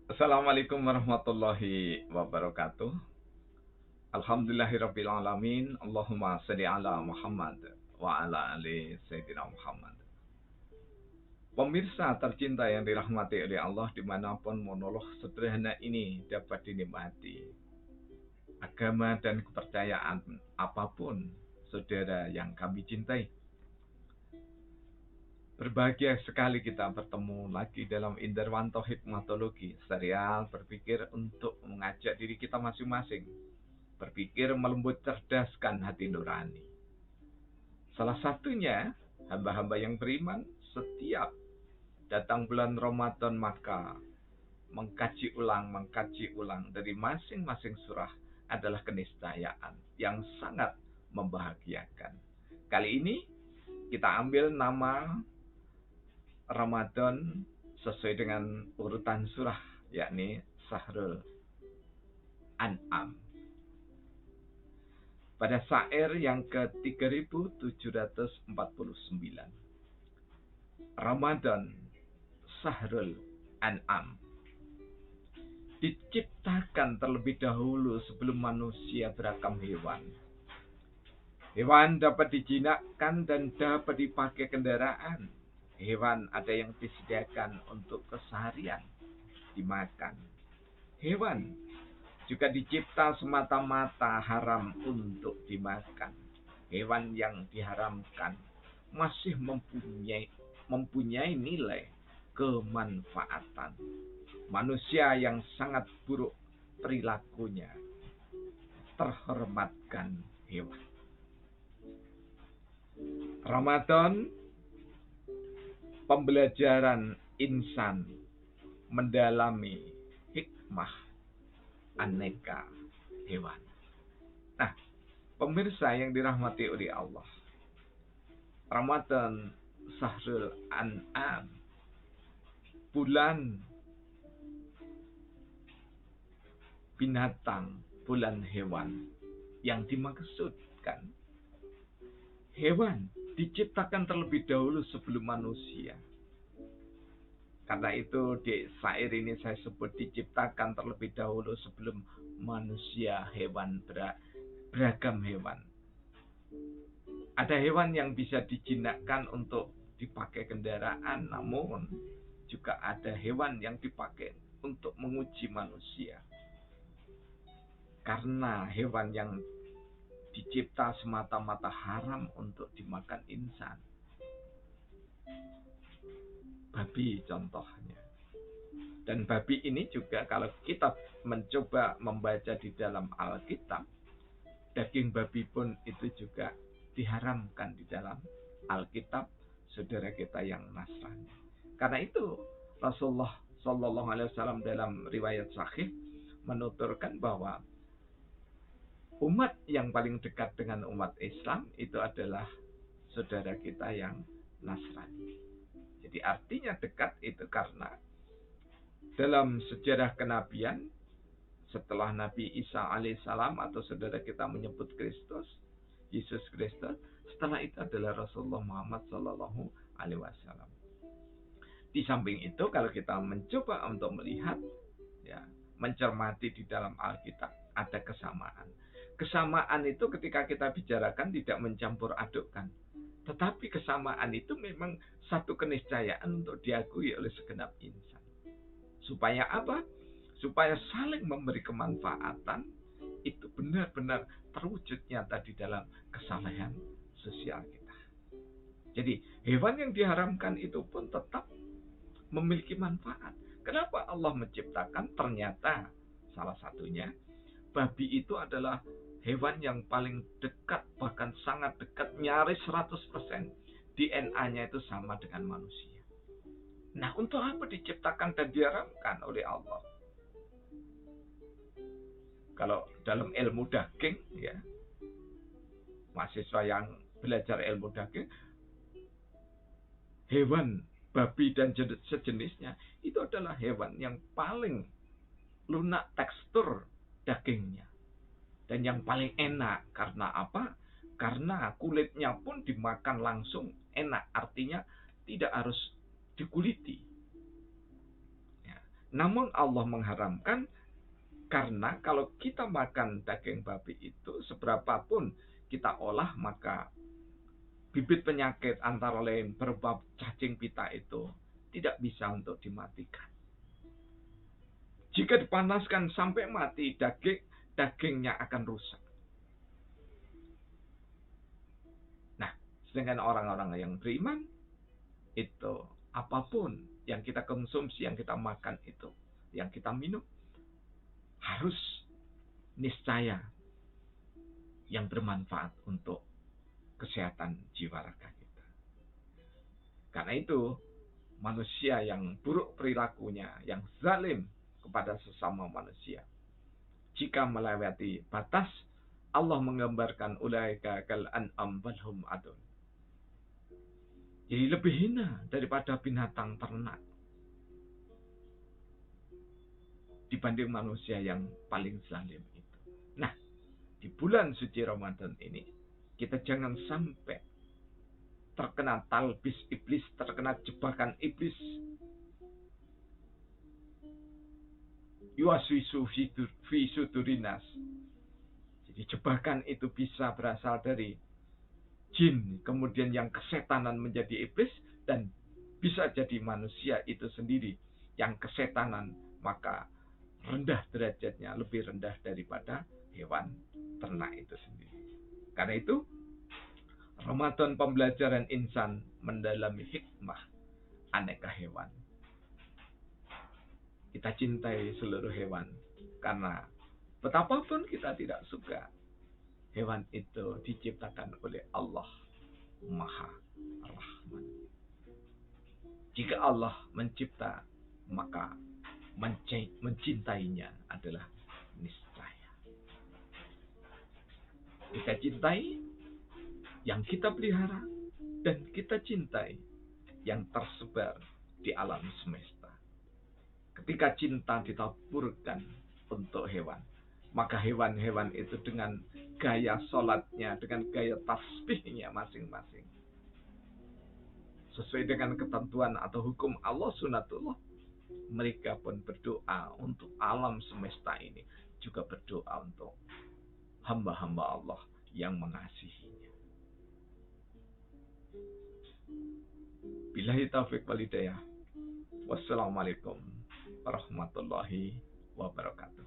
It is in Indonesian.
Assalamualaikum warahmatullahi wabarakatuh. Alhamdulillahirabbil alamin. Allahumma shalli ala Muhammad wa ala ali sayyidina Muhammad. Pemirsa tercinta yang dirahmati oleh Allah dimanapun monolog sederhana ini dapat dinikmati. Agama dan kepercayaan apapun saudara yang kami cintai. Berbahagia sekali kita bertemu lagi dalam Indarwanto Hikmatologi, serial berpikir untuk mengajak diri kita masing-masing berpikir melembut cerdaskan hati nurani. Salah satunya, hamba-hamba yang beriman setiap datang bulan Ramadan maka mengkaji ulang dari masing-masing surah adalah keniscayaan yang sangat membahagiakan. Kali ini kita ambil nama Ramadan sesuai dengan urutan surah, yakni Syahrul An'am. Pada syair yang ke-3749. Ramadan Syahrul An'am. Diciptakan terlebih dahulu sebelum manusia berakam hewan. Hewan dapat dijinakkan dan dapat dipakai kendaraan. Hewan ada yang disediakan untuk keseharian, dimakan. Hewan juga dicipta semata-mata haram untuk dimakan. Hewan yang diharamkan masih mempunyai nilai kemanfaatan. Manusia yang sangat buruk perilakunya terhormatkan hewan. Ramadan pembelajaran insan mendalami hikmah aneka hewan. Nah, pemirsa yang dirahmati oleh Allah, Ramadan Syahrul An'am, bulan binatang, bulan hewan. Yang dimaksudkan, hewan diciptakan terlebih dahulu sebelum manusia. Karena itu di syair ini saya sebut diciptakan terlebih dahulu sebelum manusia, hewan, beragam hewan. Ada hewan yang bisa dijinakkan untuk dipakai kendaraan, namun juga ada hewan yang dipakai untuk menguji manusia. Karena hewan yang dicipta semata-mata haram untuk dimakan insan. Babi contohnya. Dan babi ini juga kalau kita mencoba membaca di dalam Alkitab, daging babi pun itu juga diharamkan di dalam Alkitab saudara kita yang Nasrani. Karena itu Rasulullah Shallallahu Alaihi Wasallam dalam riwayat sahih menuturkan bahwa umat yang paling dekat dengan umat Islam itu adalah saudara kita yang Nasrani. Jadi artinya dekat itu karena dalam sejarah kenabian setelah Nabi Isa alaihissalam atau saudara kita menyebut Kristus, Yesus Kristus, setelah itu adalah Rasulullah Muhammad Sallallahu Alaihi Wasallam. Di samping itu kalau kita mencoba untuk melihat, ya, mencermati di dalam Alkitab ada kesamaan. Kesamaan itu ketika kita bicarakan tidak mencampur adukkan. Tetapi kesamaan itu memang satu keniscayaan untuk diakui oleh segenap insan. Supaya apa? Supaya saling memberi kemanfaatan itu benar-benar terwujud nyata di dalam kesalahan sosial kita. Jadi hewan yang diharamkan itu pun tetap memiliki manfaat. Kenapa Allah menciptakan? Ternyata salah satunya babi itu adalah hewan yang paling dekat, bahkan sangat dekat, nyaris 100% DNA-nya itu sama dengan manusia. Nah, untuk apa diciptakan dan diharamkan oleh Allah? Kalau dalam ilmu daging, ya, mahasiswa yang belajar ilmu daging, hewan babi dan sejenisnya itu adalah hewan yang paling lunak tekstur dagingnya. Dan yang paling enak. Karena apa? Karena kulitnya pun dimakan langsung enak. Artinya tidak harus dikuliti. Ya. Namun Allah mengharamkan karena kalau kita makan daging babi itu, seberapapun kita olah, maka bibit penyakit antara lain berupa cacing pita itu tidak bisa untuk dimatikan. Jika dipanaskan sampai mati, dagingnya akan rusak. Nah, sedangkan orang-orang yang beriman, itu apapun yang kita konsumsi, yang kita makan itu, yang kita minum, harus niscaya yang bermanfaat untuk kesehatan jiwa raga kita. Karena itu, manusia yang buruk perilakunya, yang zalim kepada sesama manusia, jika melewati batas, Allah menggambarkan ulaika kal an'am bal hum adun. Jadi lebih hina daripada binatang ternak dibanding manusia yang paling zalim itu. Nah, di bulan suci Ramadan ini, kita jangan sampai terkena talbis iblis, terkena jebakan iblis. Yuwaswisu fi sudurinas. Jadi jebakan itu bisa berasal dari jin, kemudian yang kesetanan menjadi iblis, dan bisa jadi manusia itu sendiri yang kesetanan, maka rendah derajatnya, lebih rendah daripada hewan ternak itu sendiri. Karena itu, Ramadan pembelajaran insan mendalami hikmah aneka hewan. Kita cintai seluruh hewan, karena betapapun kita tidak suka, hewan itu diciptakan oleh Allah Maha Rahman. Jika Allah mencipta, maka mencintainya adalah niscaya. Kita cintai yang kita pelihara, dan kita cintai yang tersebar di alam semesta. Ketika cinta ditaburkan untuk hewan, maka hewan-hewan itu dengan gaya sholatnya, dengan gaya tasbihnya masing-masing, sesuai dengan ketentuan atau hukum Allah sunatullah, mereka pun berdoa untuk alam semesta ini, juga berdoa untuk hamba-hamba Allah yang mengasihinya. Billahi taufiq wal hidayah. Wassalamualaikum warahmatullahi wabarakatuh.